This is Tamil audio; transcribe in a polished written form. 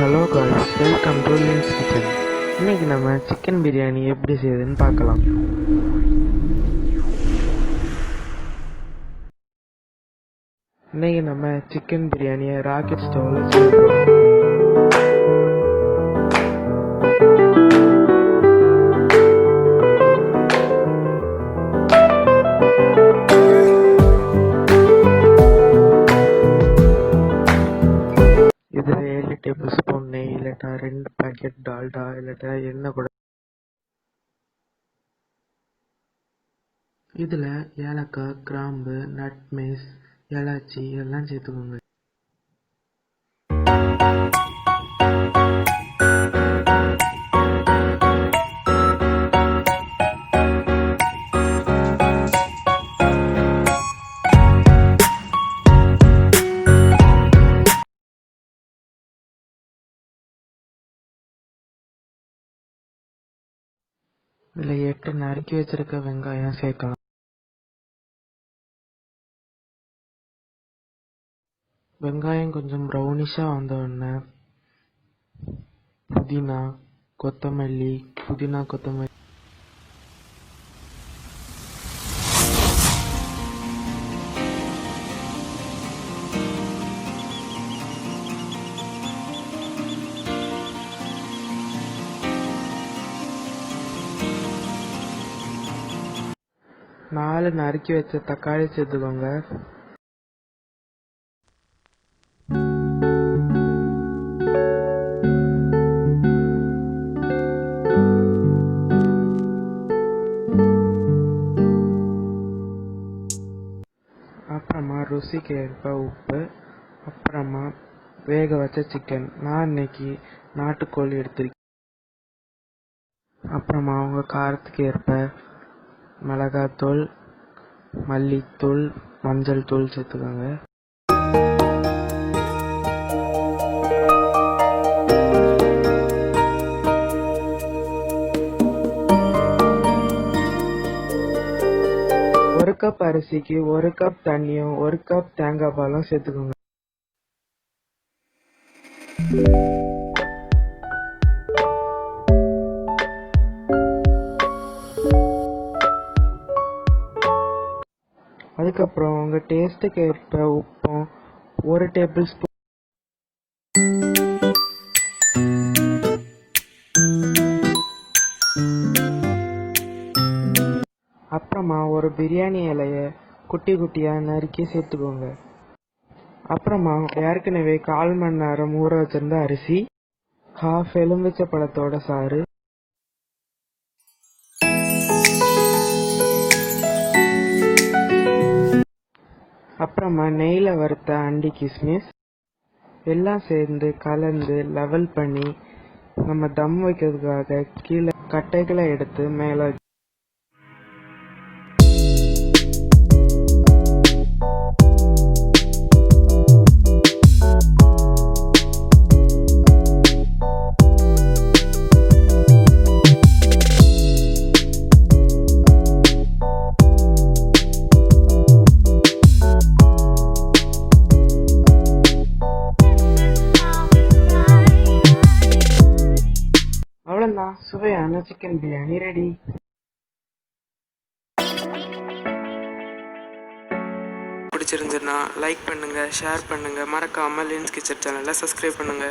Hello guys, welcome to Lin'skitchen. இன்னைக்கு நம்ம சிக்கன் பிரியாணி எப்படி செய்யுதுன்னு பார்க்கலாம். இன்னைக்கு நம்ம சிக்கன் பிரியாணியை ராக்கெட் ஸ்டவ்ல செய்யலாம். இதில் 7 டேபிள் ஸ்பூன் நெய், இல்லட்டா 2 பேக்கெட் டால்டா, இல்லட்டா எண்ணெய் கூட. இதில் ஏலக்காய், கிராம்பு, நட்மேஸ், இலாச்சி எல்லாம் சேர்த்துக்கோங்க. இதில் 8 நறுக்கி வச்சிருக்க வெங்காயம் சேர்க்கலாம். வெங்காயம் கொஞ்சம் ப்ரௌனிஷாக வந்தோடனே புதினா கொத்தமல்லி நாலு நறுக்கி வச்ச தக்காளி சேர்த்துக்கோங்க. அப்புறமா ருசிக்கு ஏற்ப உப்பு, அப்புறமா வேக வச்ச சிக்கன். நான் இன்னைக்கு நாட்டுக்கோழி எடுத்திருக்கேன். அப்புறமா உங்கள் காரத்துக்கு ஏற்ப மிளகாத்தூள், மல்லித்தூள், மஞ்சள் தூள் சேர்த்துக்கோங்க. ஒரு கப் அரிசிக்கு 1 கப் தண்ணியும் 1 கப் தேங்காய் பாலும் சேர்த்துக்கோங்க. அதுக்கப்புறம் உங்கள் டேஸ்ட்டுக்கு ஏற்ப உப்பும் 1 டேபிள் ஸ்பூன். அப்புறமா ஒரு பிரியாணி இலையை குட்டி குட்டியாக நறுக்கி சேர்த்துக்கோங்க. அப்புறமா ஏற்கனவே 1/4 மணி நேரம் ஊற வச்சிருந்த அரிசி, 1/2 எலுமிச்சை பழத்தோட சாறு, அப்புறமா நெய்யில் வறுத்த அண்டி கிஸ்மிஸ் எல்லாம் சேர்ந்து கலந்து லெவல் பண்ணி நம்ம தம் வைக்கிறதுக்காக கீழே கட்டைகளை எடுத்து மேலே அவ்வளோதான், சுவையான சிக்கன் பிரியாணி ரெடி. பிடிச்சிருந்துன்னா லைக் பண்ணுங்க, ஷேர் பண்ணுங்க, மறக்காம Lin'skitchen சேனலை சப்ஸ்கிரைப் பண்ணுங்க.